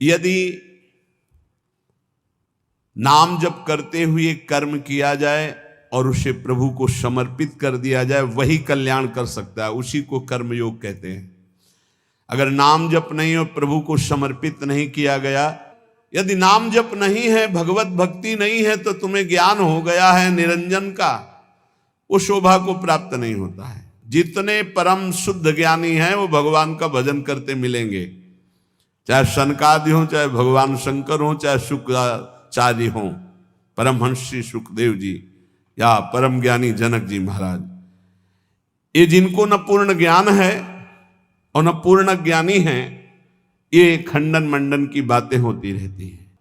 यदि नाम जप करते हुए कर्म किया जाए और उसे प्रभु को समर्पित कर दिया जाए, वही कल्याण कर सकता है, उसी को कर्मयोग कहते हैं। अगर नाम जप नहीं और प्रभु को समर्पित नहीं किया गया, यदि नाम जप नहीं है, भगवत भक्ति नहीं है, तो तुम्हें ज्ञान हो गया है निरंजन का, वो शोभा को प्राप्त नहीं होता है। जितने परम शुद्ध ज्ञानी हैं वो भगवान का भजन करते मिलेंगे, चाहे सनकादि हो, चाहे भगवान शंकर हो, चाहे शुक्राचार्य हो, परमहंस श्री सुखदेव जी या परम ज्ञानी जनक जी महाराज। ये जिनको न पूर्ण ज्ञान है और न पूर्ण ज्ञानी है, ये खंडन मंडन की बातें होती रहती हैं।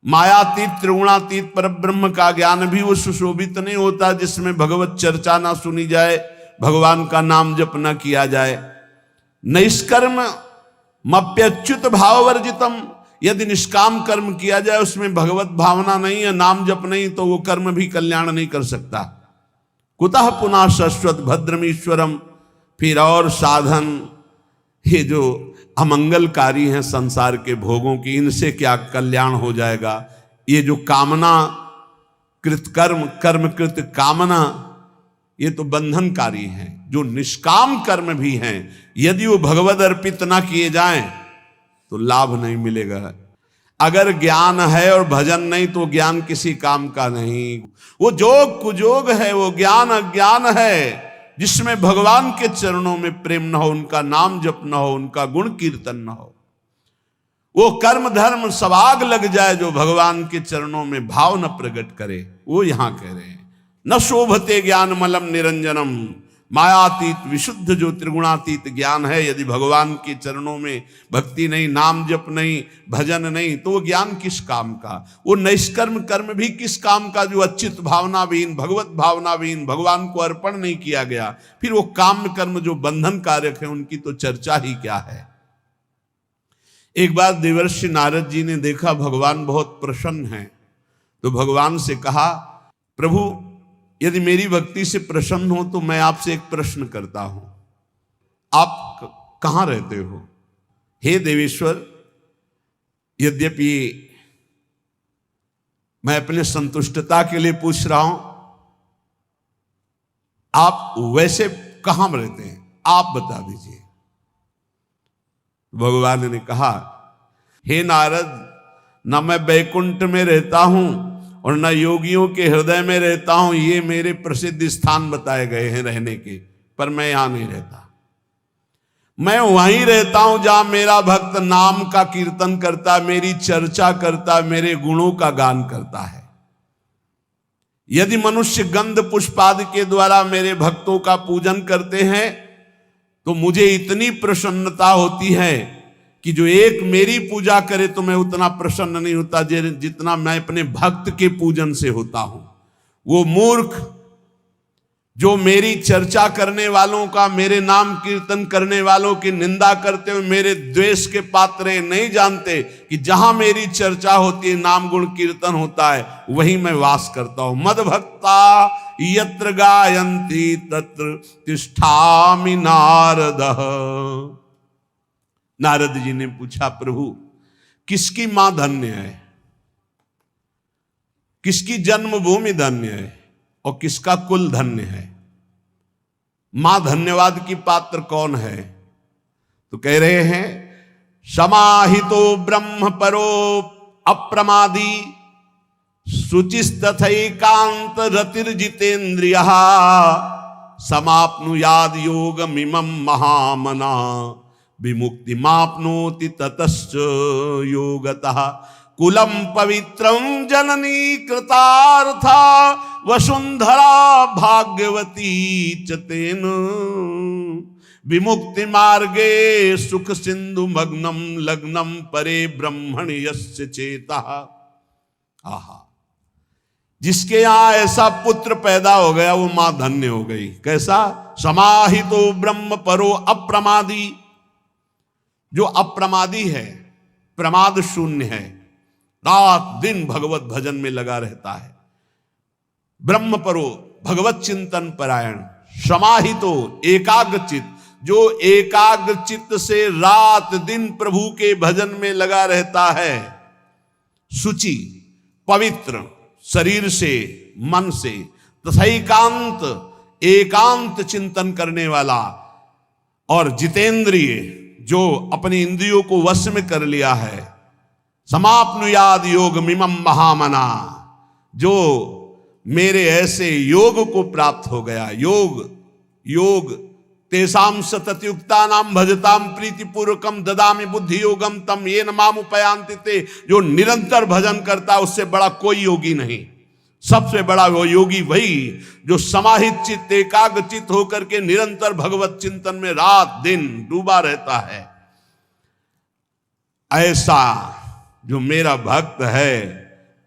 मायातीत त्रिगुणातीत परब्रह्म का ज्ञान भी वो सुशोभित नहीं होता जिसमें भगवत चर्चा ना सुनी जाए, भगवान का नाम जप न किया जाए। निष्कर्म मप्यच्युत भाववर्जितम, यदि निष्काम कर्म किया जाए, उसमें भगवत भावना नहीं है, नाम जप नहीं, तो वो कर्म भी कल्याण नहीं कर सकता। कुतः पुनः शाश्वत भद्रमीश्वरम, फिर और साधन ये जो अमंगलकारी हैं संसार के भोगों की, इनसे क्या कल्याण हो जाएगा। ये जो कामना कृत कर्म, कर्म कृत कामना, ये तो बंधनकारी हैं। जो निष्काम कर्म भी हैं, यदि वो भगवद अर्पित ना किए जाएं तो लाभ नहीं मिलेगा। अगर ज्ञान है और भजन नहीं तो ज्ञान किसी काम का नहीं। वो जोग कुजोग है, वो ज्ञान अज्ञान है जिसमें भगवान के चरणों में प्रेम न हो, उनका नाम जप न हो, उनका गुण कीर्तन न हो। वो कर्म धर्म सब आग लग जाए जो भगवान के चरणों में भाव न प्रकट करे। वो यहां कह रहे हैं न शोभते ज्ञान मलम निरंजनम, मायातीत विशुद्ध जो त्रिगुणातीत ज्ञान है, यदि भगवान के चरणों में भक्ति नहीं, नाम जप नहीं, भजन नहीं, तो वो ज्ञान किस काम का। वो निष्कर्म कर्म भी किस काम का जो अच्युत भावनाविहीन, भगवत भावनाविहीन, भगवान को अर्पण नहीं किया गया। फिर वो काम कर्म जो बंधन कारक है, उनकी तो चर्चा ही क्या है। एक बार देवर्षि नारद जी ने देखा भगवान बहुत प्रसन्न हैं, तो भगवान से कहा, प्रभु यदि मेरी भक्ति से प्रसन्न हो तो मैं आपसे एक प्रश्न करता हूं, आप कहां रहते हो। हे देवेश्वर, यद्यपि मैं अपने संतुष्टता के लिए पूछ रहा हूं, आप वैसे कहां रहते हैं, आप बता दीजिए। भगवान ने कहा, हे नारद, न मैं बैकुंठ में रहता हूं और न योगियों के हृदय में रहता हूं। ये मेरे प्रसिद्ध स्थान बताए गए हैं रहने के, पर मैं यहां नहीं रहता। मैं वहीं रहता हूं जहां मेरा भक्त नाम का कीर्तन करता, मेरी चर्चा करता, मेरे गुणों का गान करता है। यदि मनुष्य गंध पुष्पादि के द्वारा मेरे भक्तों का पूजन करते हैं तो मुझे इतनी प्रसन्नता होती है कि जो एक मेरी पूजा करे तो मैं उतना प्रसन्न नहीं होता जितना मैं अपने भक्त के पूजन से होता हूं। वो मूर्ख जो मेरी चर्चा करने वालों का, मेरे नाम कीर्तन करने वालों की निंदा करते हुए मेरे द्वेष के पात्र नहीं जानते कि जहां मेरी चर्चा होती है, नाम गुण कीर्तन होता है, वहीं मैं वास करता हूं। मद भक्ता यत्र गायन्ति तत्र तिष्ठामि नारदः। नारद जी ने पूछा, प्रभु किसकी मां धन्य है, किसकी जन्मभूमि धन्य है और किसका कुल धन्य है। मां धन्यवाद की पात्र कौन है। तो कह रहे हैं, समाहितो ब्रह्म परो अप्रमादी शुचिस्तथैकांत रतिर्जितेन्द्रियः समाप्नुयाद योगमिमं महामना विमुक्ति माप्नोति ततश्च योगतः। कुलम पवित्रं जननी कृतार्था वसुंधरा भाग्यवती च तेन विमुक्ति मार्गे सुख सिंधु मग्नम लग्नम परे ब्रह्मण यस्य चेतः। आहा, जिसके यहां ऐसा पुत्र पैदा हो गया वो मां धन्य हो गई। कैसा? समाहितो ब्रह्म परो अप्रमादी, जो अप्रमादी है, प्रमाद शून्य है, रात दिन भगवत भजन में लगा रहता है। ब्रह्म परो भगवत चिंतन परायण, समाहितो एकाग्रचित, जो एकाग्र चित्त से रात दिन प्रभु के भजन में लगा रहता है, शुचि पवित्र शरीर से मन से तथा एकांत चिंतन करने वाला और जितेंद्रिय, जो अपनी इंद्रियों को वश में कर लिया है, समाप्नुयाद योग मिमम महामना, जो मेरे ऐसे योग को प्राप्त हो गया। योग तेसाम सततयुक्ता नाम भजताम प्रीतिपूर्वकम ददामि बुद्धि योगम तम ये नमाम उपयांति ते। जो निरंतर भजन करता है उससे बड़ा कोई योगी नहीं। सबसे बड़ा वो योगी वही जो समाहित चित्त एकाग्र चित्त होकर के निरंतर भगवत चिंतन में रात दिन डूबा रहता है। ऐसा जो मेरा भक्त है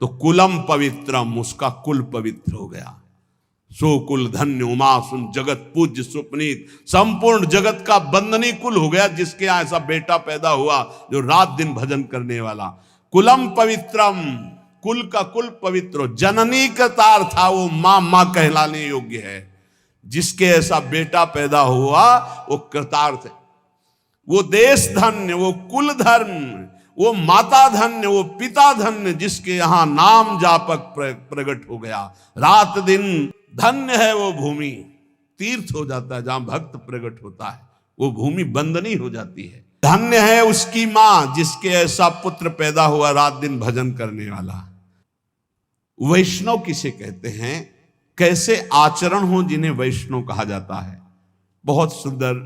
तो कुलम पवित्रम, उसका कुल पवित्र हो गया। सो कुल धन्य उमा सुन जगत पूज्य सुपनीत, संपूर्ण जगत का बंदनी कुल हो गया जिसके यहां ऐसा बेटा पैदा हुआ जो रात दिन भजन करने वाला। कुलम पवित्रम, कुल का कुल पवित्र। जननी कृतार्थ था, वो मां कहलाने योग्य है। जिसके ऐसा बेटा पैदा हुआ वो कृतार्थ है। वो देश धन्य, वो कुल धर्म, वो माता धन्य, वो पिता धन्य, जिसके यहां नाम जापक प्रकट हो गया। रात दिन धन्य है वो भूमि, तीर्थ हो जाता है जहां भक्त प्रकट होता है, वो भूमि बंदनी हो जाती है। धन्य है उसकी मां जिसके ऐसा पुत्र पैदा हुआ रात दिन भजन करने वाला। वैष्णव किसे कहते हैं, कैसे आचरण हो जिन्हें वैष्णव कहा जाता है। बहुत सुंदर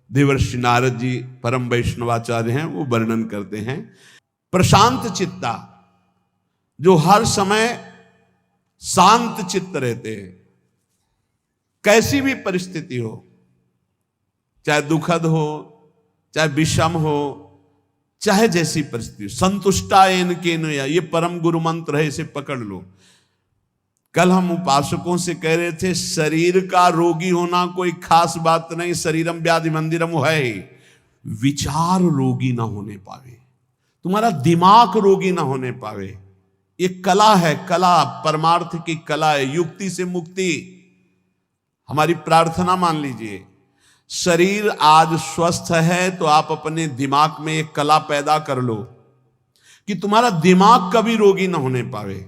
देवर्षि नारद जी परम वैष्णवाचार्य हैं, वो वर्णन करते हैं। प्रशांत चित्ता, जो हर समय शांत चित्त रहते हैं, कैसी भी परिस्थिति हो, चाहे दुखद हो, चाहे विषम हो, चाहे जैसी परिस्थिति। संतुष्टायन केन, ये परम गुरु मंत्र है, इसे पकड़ लो। कल हम उपासकों से कह रहे थे शरीर का रोगी होना कोई खास बात नहीं, शरीरम व्याधि मंदिरम है ही। विचार रोगी ना होने पावे, तुम्हारा दिमाग रोगी ना होने पावे, ये कला है। कला परमार्थ की कला है, युक्ति से मुक्ति। हमारी प्रार्थना मान लीजिए, शरीर आज स्वस्थ है तो आप अपने दिमाग में एक कला पैदा कर लो कि तुम्हारा दिमाग कभी रोगी ना होने पावे।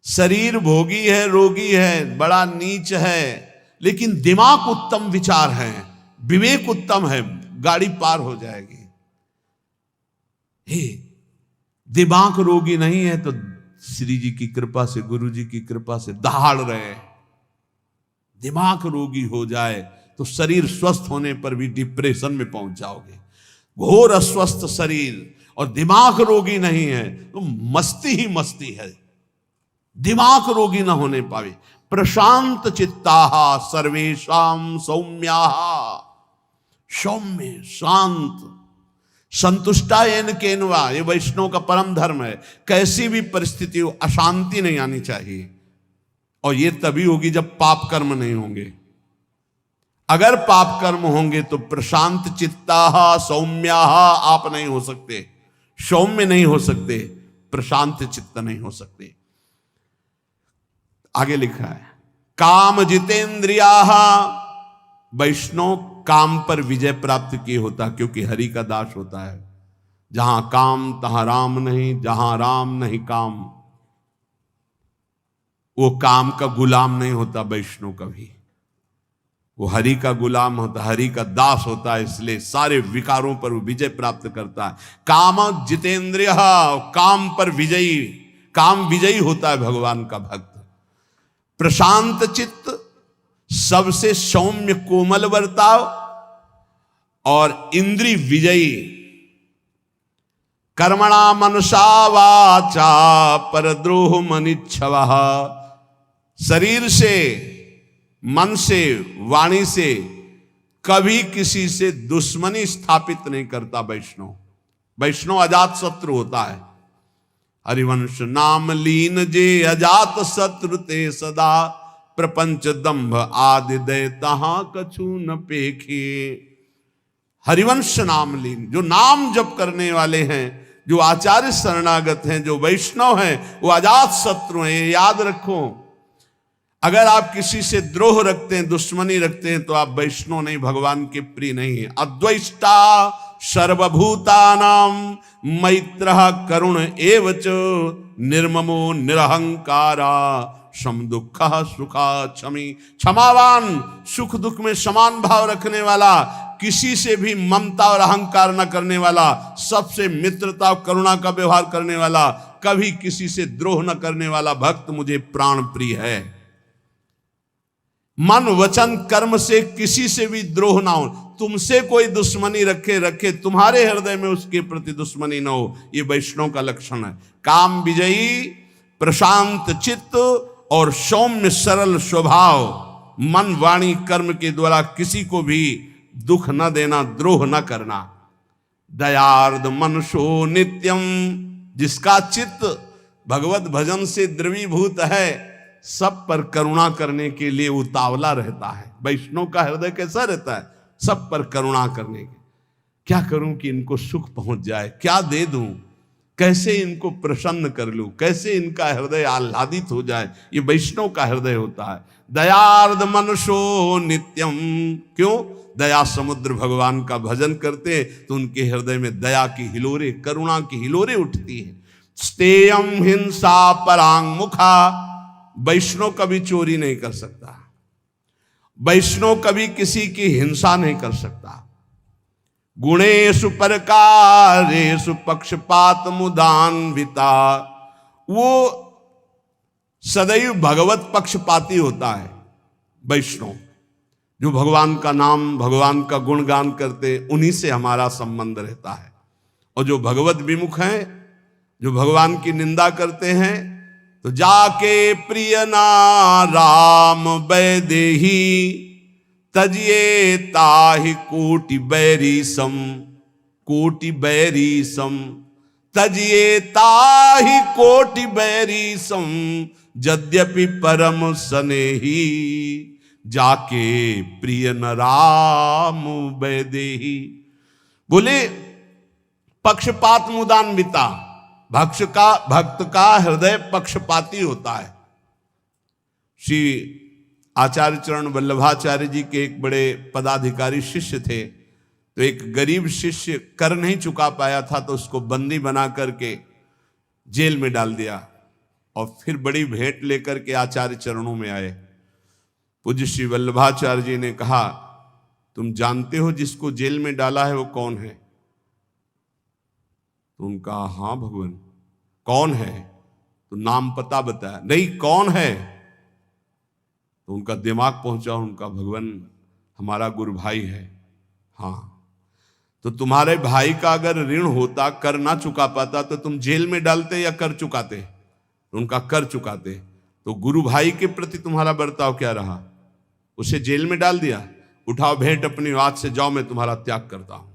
शरीर भोगी है, रोगी है, बड़ा नीच है, लेकिन दिमाग उत्तम विचार है, विवेक उत्तम है, गाड़ी पार हो जाएगी। हे, दिमाग रोगी नहीं है तो श्री जी की कृपा से, गुरु जी की कृपा से दहाड़ रहे। दिमाग रोगी हो जाए तो शरीर स्वस्थ होने पर भी डिप्रेशन में पहुंच जाओगे। घोर अस्वस्थ शरीर और दिमाग रोगी नहीं है तो मस्ती ही मस्ती है। दिमाग रोगी ना होने पावे। प्रशांत चित्ताः सर्वेषां सौम्याः, सौम्य शांत। संतुष्टायन केनवा, ये वैष्णव का परम धर्म है। कैसी भी परिस्थिति हो, अशांति नहीं आनी चाहिए। और ये तभी होगी जब पाप कर्म नहीं होंगे। अगर पाप कर्म होंगे तो प्रशांत चित्ताः सौम्याः आप नहीं हो सकते, सौम्य नहीं हो सकते, प्रशांत चित्त नहीं हो सकते। आगे लिखा है काम जितेंद्रियाः, वैष्णव काम पर विजय प्राप्त किए होता, क्योंकि हरि का दास होता है। जहां काम तहां राम नहीं, जहां राम नहीं काम। वो काम का गुलाम नहीं होता वैष्णव कभी, वो हरि का गुलाम होता, हरि का दास होता है, इसलिए सारे विकारों पर वो विजय प्राप्त करता है। काम जितेंद्रिय, काम पर विजयी, काम विजयी होता है भगवान का भक्त। प्रशांत चित्त, सबसे सौम्य कोमल बर्ताव और इंद्रिय विजयी। कर्मणा मनसा वाचा परद्रोह मनिच्छवः, शरीर से, मन से, वाणी से कभी किसी से दुश्मनी स्थापित नहीं करता वैष्णव। वैष्णव अजात शत्रु होता है। हरिवंश नाम लीन जे अजात शत्रु ते सदा, प्रपंच दंभ आदि दय तहां कछु न पेखे। हरिवंश नाम लीन, जो नाम जप करने वाले हैं, जो आचार्य शरणागत हैं, जो वैष्णव हैं, वो अजात शत्रु हैं, ये याद रखो। अगर आप किसी से द्रोह रखते हैं, दुश्मनी रखते हैं, तो आप वैष्णव नहीं, भगवान के प्रिय नहीं है। अद्वैष्टा सर्वभूतानां मैत्रः करुण एवच निर्ममो निरहंकारा सम दुःखः सुखा क्षमी। क्षमावान, सुख दुख में समान भाव रखने वाला, किसी से भी ममता और अहंकार न करने वाला, सबसे मित्रता और करुणा का व्यवहार करने वाला, कभी किसी से द्रोह न करने वाला भक्त मुझे प्राण प्रिय है। मन वचन कर्म से किसी से भी द्रोह ना हो। तुमसे कोई दुश्मनी रखे, तुम्हारे हृदय में उसके प्रति दुश्मनी ना हो, ये वैष्णव का लक्षण है। काम विजयी, प्रशांत चित्त और सौम्य सरल स्वभाव, मन वाणी कर्म के द्वारा किसी को भी दुख न देना, द्रोह न करना। दयार्द मनुष्यो नित्यम, जिसका चित्त भगवत भजन से द्रवीभूत है, सब पर करुणा करने के लिए उतावला रहता है। वैष्णव का हृदय कैसा रहता है? सब पर करुणा करने के। क्या करूं कि इनको सुख पहुंच जाए, क्या दे दूं, कैसे इनको प्रसन्न कर लूं, कैसे इनका हृदय आह्लादित हो जाए, ये वैष्णव का हृदय होता है। दयार्द मनुष्यो नित्यम, क्यों? दया समुद्र भगवान का भजन करते तो उनके हृदय में दया की हिलोरे, करुणा की हिलोरे उठती है। स्तेयम हिंसा परांग मुखा, वैष्णव कभी चोरी नहीं कर सकता, वैष्णव कभी किसी की हिंसा नहीं कर सकता। गुणेषु परकारेषु पक्षपात मुदान्विता, वो सदैव भगवत पक्षपाती होता है। वैष्णव जो भगवान का नाम, भगवान का गुणगान करते, उन्हीं से हमारा संबंध रहता है। और जो भगवत विमुख हैं, जो भगवान की निंदा करते हैं, तो जाके प्रिय ना राम वैदेही तजिए ताहि कोटि बैरी सम, कोटि बैरी सम, तजिए ताहि कोटि बैरी सम, यद्यपि परम स्नेही जाके प्रिय न राम वैदेही। बोले पक्षपात मुदान्विता, भक्त का हृदय पक्षपाती होता है। श्री आचार्य चरण वल्लभाचार्य जी के एक बड़े पदाधिकारी शिष्य थे, तो एक गरीब शिष्य कर नहीं चुका पाया था, तो उसको बंदी बना करके जेल में डाल दिया, और फिर बड़ी भेंट लेकर के आचार्य चरणों में आए। पूज्य श्री वल्लभाचार्य जी ने कहा, तुम जानते हो जिसको जेल में डाला है वो कौन है? तो उनका हाँ भगवान। कौन है? तो नाम पता बताया। नहीं, कौन है? तो उनका दिमाग पहुंचा, उनका भगवान हमारा गुरु भाई है। हाँ, तो तुम्हारे भाई का अगर ऋण होता, कर ना चुका पाता, तो तुम जेल में डालते या कर चुकाते? तो उनका कर चुकाते। तो गुरु भाई के प्रति तुम्हारा बर्ताव क्या रहा? उसे जेल में डाल दिया, उठाओ भेंट अपनी, आज से जाओ, मैं तुम्हारा त्याग करता हूं।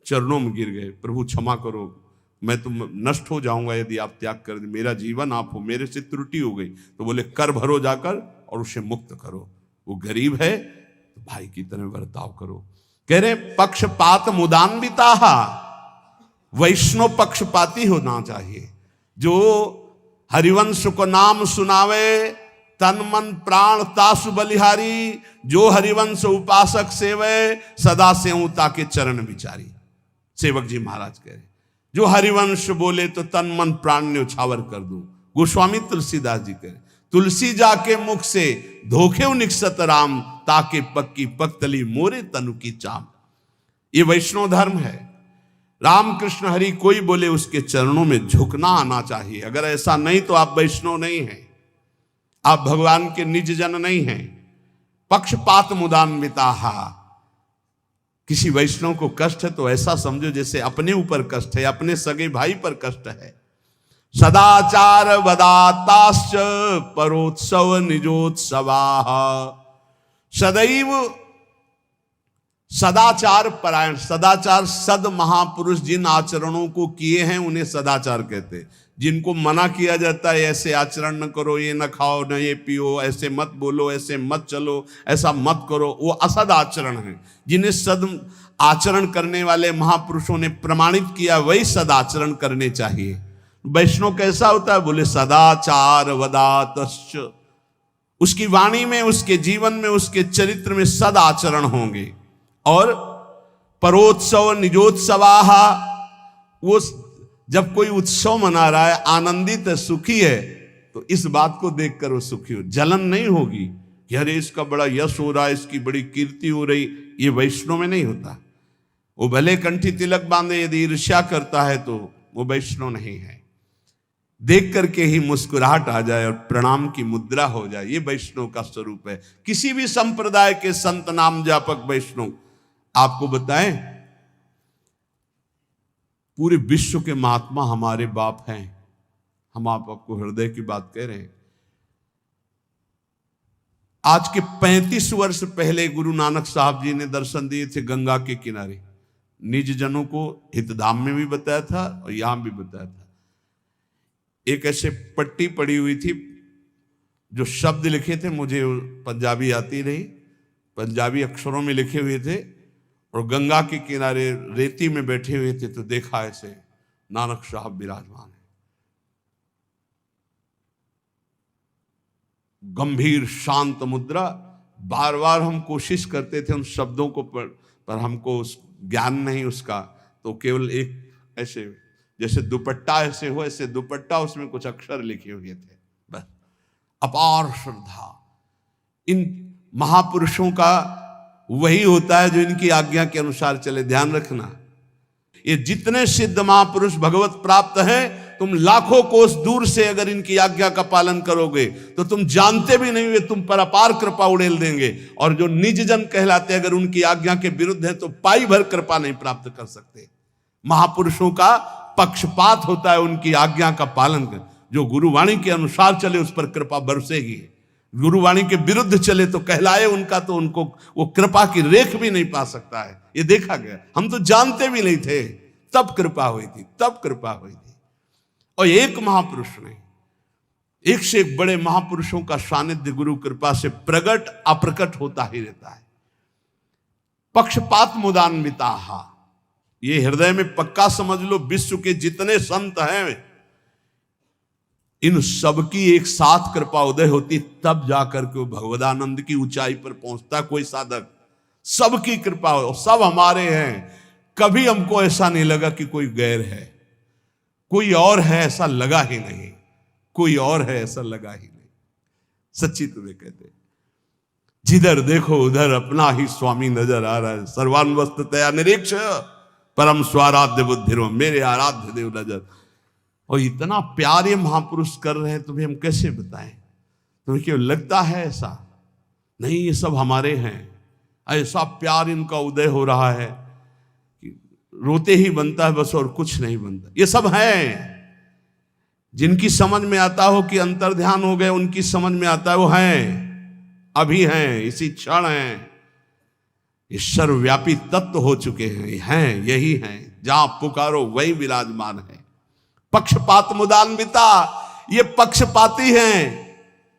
चरणों में गिर गए, प्रभु क्षमा करो, मैं तुम नष्ट हो जाऊंगा यदि आप त्याग कर दे, मेरा जीवन आप हो, मेरे से त्रुटि हो गई। तो बोले कर भरो जाकर और उसे मुक्त करो, वो गरीब है तो भाई की तरह बर्ताव करो। कह रहे पक्षपात मुदान्विता, वैष्णव पक्षपाती होना चाहिए। जो हरिवंश को नाम सुनावे, तन मन प्राण तासु बलिहारी, जो हरिवंश उपासक सेवे, सदा सेवता के चरण विचारी। सेवक जी महाराज कह रहे, जो हरिवंश बोले तो तन मन प्राण ने उछावर कर दूं। गोस्वामी तुलसीदास जी कह रहे, तुलसी जाके मुख से धोखे निकसत राम, ताके पक्की पक्तली मोरे तनु की चाम। ये वैष्णव धर्म है। राम कृष्ण हरि कोई बोले उसके चरणों में झुकना आना चाहिए। अगर ऐसा नहीं तो आप वैष्णव नहीं हैं, आप भगवान के निज जन नहीं हैं। पक्षपात मुदान्विता, किसी वैष्णव को कष्ट है तो ऐसा समझो जैसे अपने ऊपर कष्ट है, अपने सगे भाई पर कष्ट है। सदाचार वदाताश्च परोत्सव निजोत्सवा, सदैव सदाचार परायण। सदाचार सद महापुरुष जिन आचरणों को किए हैं उन्हें सदाचार कहते हैं। जिनको मना किया जाता है ऐसे आचरण न करो, ये न खाओ, न ये पियो, ऐसे मत बोलो, ऐसे मत चलो, ऐसा मत करो, वो असद आचरण है। जिन्हें सद आचरण करने वाले महापुरुषों ने प्रमाणित किया वही सदाचरण करने चाहिए। वैष्णव कैसा होता है? बोले सदाचार वदातश्च, उसकी वाणी में, उसके जीवन में, उसके चरित्र में सद आचरण होंगे। और परोत्सव निजोत्सवाह, वो जब कोई उत्सव मना रहा है, आनंदित है, सुखी है, तो इस बात को देखकर वो सुखी हो, जलन नहीं होगी कि अरे इसका बड़ा यश हो रहा है, इसकी बड़ी कीर्ति हो रही। ये वैष्णव में नहीं होता। वो भले कंठी तिलक बांधे, यदि ईर्ष्या करता है तो वो वैष्णव नहीं है। देख करके ही मुस्कुराहट आ जाए और प्रणाम की मुद्रा हो जाए, ये वैष्णव का स्वरूप है। किसी भी संप्रदाय के संत नाम जापक वैष्णव आपको बताएं, पूरे विश्व के महात्मा हमारे बाप हैं। हम आपको हृदय की बात कह रहे हैं। आज के 35 वर्ष पहले गुरु नानक साहब जी ने दर्शन दिए थे गंगा के किनारे। निज जनों को हितधाम में भी बताया था और यहां भी बताया था। एक ऐसे पट्टी पड़ी हुई थी, जो शब्द लिखे थे, मुझे पंजाबी आती नहीं, पंजाबी अक्षरों में लिखे हुए थे, और गंगा के किनारे रेती में बैठे हुए थे। तो देखा ऐसे नानक साहब विराजमान है, गंभीर शांत मुद्रा। बार बार हम कोशिश करते थे उन शब्दों को पर हमको ज्ञान नहीं उसका, तो केवल एक ऐसे जैसे दुपट्टा ऐसे हो, ऐसे दुपट्टा, उसमें कुछ अक्षर लिखे हुए थे, बस। अपार श्रद्धा। इन महापुरुषों का वही होता है जो इनकी आज्ञा के अनुसार चले। ध्यान रखना, ये जितने सिद्ध महापुरुष भगवत प्राप्त हैं, तुम लाखों कोस दूर से अगर इनकी आज्ञा का पालन करोगे तो तुम जानते भी नहीं, वे तुम पर अपार कृपा उड़ेल देंगे। और जो निज जन कहलाते, अगर उनकी आज्ञा के विरुद्ध है तो पाई भर कृपा नहीं प्राप्त कर सकते। महापुरुषों का पक्षपात होता है, उनकी आज्ञा का पालन कर। जो गुरुवाणी के अनुसार चले उस पर कृपा बरसेगी, गुरुवाणी के विरुद्ध चले तो कहलाए उनका, तो उनको वो कृपा की रेख भी नहीं पा सकता है। ये देखा गया। हम तो जानते भी नहीं थे, तब कृपा हुई थी, तब कृपा हुई थी। और एक महापुरुष ने, एक से एक बड़े महापुरुषों का सानिध्य गुरु कृपा से प्रकट अप्रकट होता ही रहता है। पक्षपात मुदान्विता, ये हृदय में पक्का समझ लो। विश्व के जितने संत हैं, इन सबकी एक साथ कृपा उदय होती, तब जाकर के वो भगवदानंद की ऊंचाई पर पहुंचता कोई साधक। सबकी कृपा हो, सब हमारे हैं। कभी हमको ऐसा नहीं लगा कि कोई गैर है, कोई और है ऐसा लगा ही नहीं, कोई और है ऐसा लगा ही नहीं। सच्ची तुम्हें कहते, जिधर देखो उधर अपना ही स्वामी नजर आ रहा है। सर्वान्वस्ततया निरीक्ष परम स्वाराध्य बुद्धिरो, मेरे आराध्य देव नजर। और इतना प्यार ये महापुरुष कर रहे हैं, तुम्हें हम कैसे बताएं? तुम्हें क्यों लगता है ऐसा? नहीं, ये सब हमारे हैं। ऐसा प्यार इनका उदय हो रहा है कि रोते ही बनता है बस, और कुछ नहीं बनता। ये सब हैं जिनकी समझ में आता हो कि अंतर ध्यान हो गए, उनकी समझ में आता है वो हैं, अभी हैं, इसी क्षण हैं। ये सर्वव्यापी तत्व हो चुके हैं, यही हैं, जहां पुकारो वही विराजमान है। पक्षपात मुदान्विता, ये पक्षपाती हैं।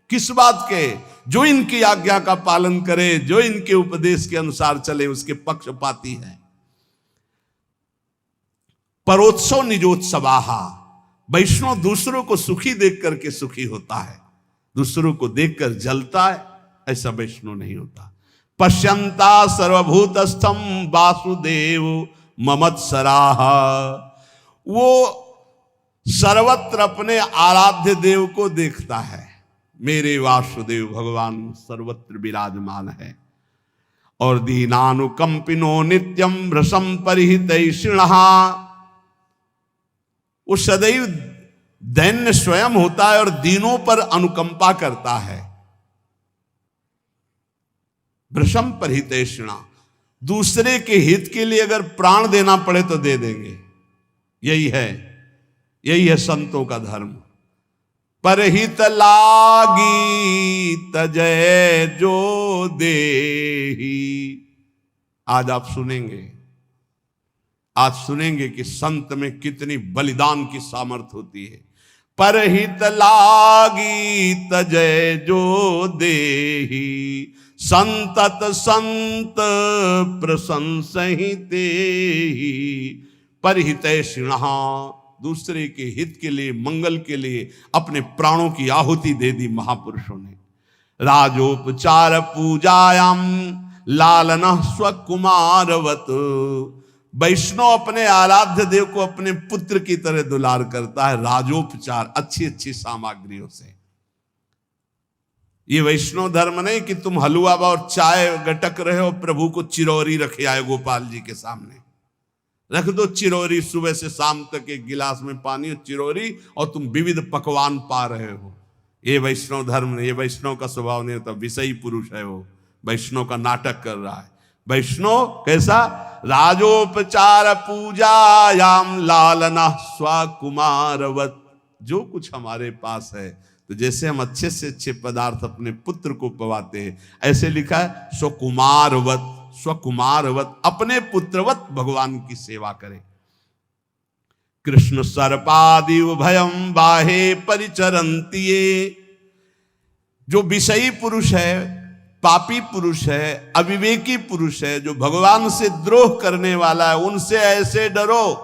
किस बात के? जो इनकी आज्ञा का पालन करे, जो इनके उपदेश के अनुसार चले, उसके पक्षपाती हैं। परोत्सव निजोत्सवाहा, वैष्णव दूसरों को सुखी देख करके सुखी होता है, दूसरों को देखकर जलता है, ऐसा वैष्णव नहीं होता। पश्यंता सर्वभूतस्थम वासुदेव ममत्सराः, वो सर्वत्र अपने आराध्य देव को देखता है। मेरे वासुदेव भगवान सर्वत्र विराजमान है। और दीनानुकंपिनो नित्यम भ्रशम परिहितैषिणः, वो सदैव दैन्य स्वयं होता है और दीनों पर अनुकंपा करता है। भ्रशम परिहितैषिणः, दूसरे के हित के लिए अगर प्राण देना पड़े तो दे देंगे। यही है संतों का धर्म। परहित लागी तजय जो देही। आज आप सुनेंगे कि संत में कितनी बलिदान की सामर्थ होती है। परहित लागी तजय जो देही, संतत संत प्रशंसहि तेहि। परिहितैषिणः, दूसरे के हित के लिए, मंगल के लिए अपने प्राणों की आहुति दे दी महापुरुषों ने। राजोपचार पूजायाम लालना स्वकुमारवत। वैष्णव अपने आराध्य देव को अपने पुत्र की तरह दुलार करता है, राजोपचार, अच्छी अच्छी सामग्रियों से। ये वैष्णव धर्म नहीं कि तुम हलवा और चाय गटक रहे हो, प्रभु को चिरौरी रखे आए गोपाल जी के सामने। रख दो चिरौरी, सुबह से शाम तक एक गिलास में पानी और चिरौरी, और तुम विविध पकवान पा रहे हो। ये वैष्णव धर्म नहीं, ये वैष्णव का स्वभाव नहीं होता। विषयी पुरुष है वो, वैष्णव का नाटक कर रहा है। वैष्णव कैसा? राजोपचार पूजायाम लालना स्वकुमारवत। जो कुछ हमारे पास है, तो जैसे हम अच्छे से अच्छे पदार्थ अपने पुत्र को पवाते हैं, ऐसे लिखा है स्वकुमारवत, स्वकुमारवत, अपने पुत्रवत भगवान की सेवा करें। कृष्ण सर्पादि भयम बाहे परिचरंती। जो विषयी पुरुष है, पापी पुरुष है, अविवेकी पुरुष है, जो भगवान से द्रोह करने वाला है, उनसे ऐसे डरो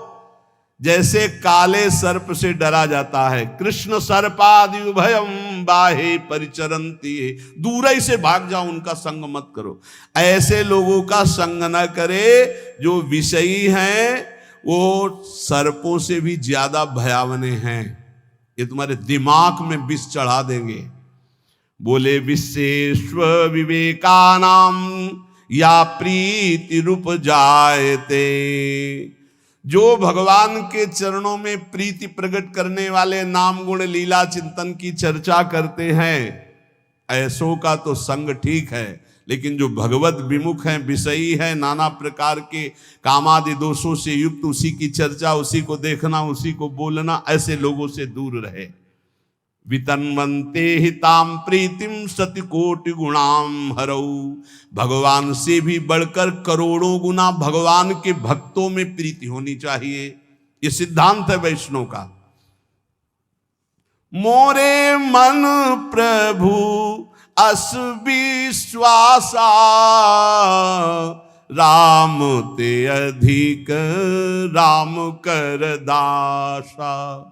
जैसे काले सर्प से डरा जाता है। कृष्ण सर्पादि भयम बाहे परिचरंती। दूर ही से भाग जाओ, उनका संग मत करो। ऐसे लोगों का संग न करे जो विषयी हैं, वो सर्पों से भी ज्यादा भयावने हैं। ये तुम्हारे दिमाग में विष चढ़ा देंगे। बोले विश्वेश्व विवेकानाम या प्रीति रूप जायते। जो भगवान के चरणों में प्रीति प्रकट करने वाले नाम गुण लीला चिंतन की चर्चा करते हैं, ऐसों का तो संग ठीक है, लेकिन जो भगवत विमुख हैं, विषयी हैं, नाना प्रकार के कामादि दोषों से युक्त, उसी की चर्चा, उसी को देखना, उसी को बोलना, ऐसे लोगों से दूर रहे। वितन्वन्ते हिताम प्रीतिम सतिकोटि गुणाम हरऊ। भगवान से भी बढ़कर करोड़ों गुना भगवान के भक्तों में प्रीति होनी चाहिए। ये सिद्धांत है वैष्णव का। मोरे मन प्रभु अस विश्वासा, राम ते अधिक राम कर दासा।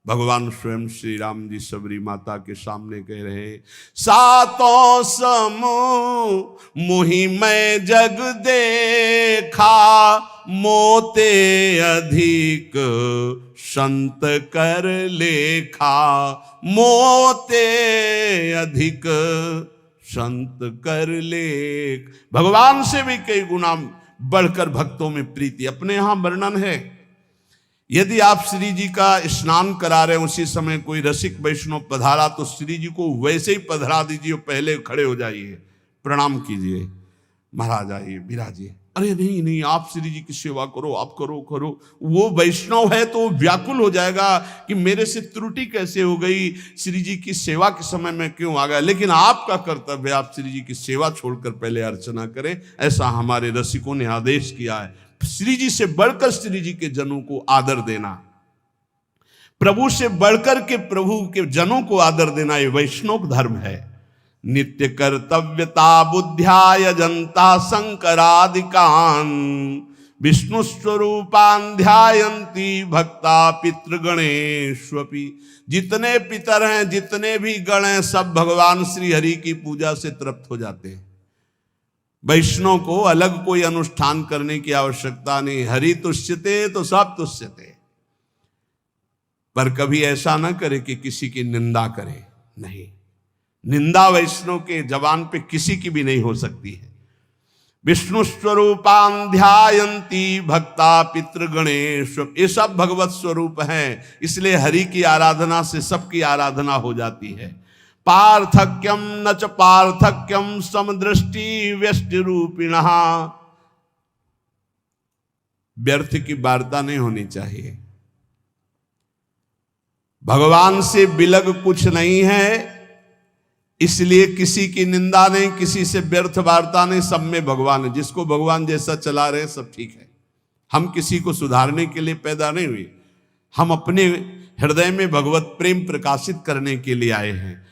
भगवान स्वयं श्री राम जी सबरी माता के सामने कह रहे, सातों समूह मुहि मैं जग देखा, मोते अधिक संत कर लेखा, मोते अधिक संत कर लेख। भगवान से भी कई गुना बढ़कर भक्तों में प्रीति। अपने यहां वर्णन है, यदि आप श्री जी का स्नान करा रहे हैं, उसी समय कोई रसिक वैष्णव पधारा, तो श्री जी को वैसे ही पधरा दीजिए, पहले खड़े हो जाइए, प्रणाम कीजिए, महाराज आइए, विराजिए। अरे नहीं नहीं, आप श्री जी की सेवा करो, आप करो करो। वो वैष्णव है तो व्याकुल हो जाएगा कि मेरे से त्रुटि कैसे हो गई, श्री जी की सेवा के समय में क्यों आ गया। लेकिन आपका कर्तव्य, आप श्री जी की सेवा छोड़कर पहले अर्चना करें। ऐसा हमारे रसिकों ने आदेश किया है। श्री जी से बढ़कर श्री जी के जनों को आदर देना, प्रभु से बढ़कर के प्रभु के जनों को आदर देना, ये वैष्णव धर्म है। नित्य कर्तव्यता बुद्ध्याय जनता शंकरादिकान, विष्णु स्वरूपान ध्यायन्ति भक्ता पितृगणेष्वपि। जितने पितर हैं, जितने भी गण हैं, सब भगवान श्री हरि की पूजा से तृप्त हो जाते हैं। वैष्णव को अलग कोई अनुष्ठान करने की आवश्यकता नहीं। हरि तुष्यते तो सब तुष्यते। पर कभी ऐसा ना करे कि किसी की निंदा करे, नहीं। निंदा वैष्णव के जबान पे किसी की भी नहीं हो सकती है। विष्णु स्वरूपान ध्यायन्ति भक्ता पितृगणेश, ये सब भगवत स्वरूप हैं। इसलिए हरि की आराधना से सबकी आराधना हो जाती है। पार्थक्यम न च पार्थक्यम समदृष्टि व्यष्टि रूपिणः। व्यर्थ की वार्ता नहीं होनी चाहिए। भगवान से बिलग कुछ नहीं है, इसलिए किसी की निंदा नहीं, किसी से व्यर्थ वार्ता नहीं। सब में भगवान है। जिसको भगवान जैसा चला रहे सब ठीक है। हम किसी को सुधारने के लिए पैदा नहीं हुए, हम अपने हृदय में भगवत प्रेम प्रकाशित करने के लिए आए हैं।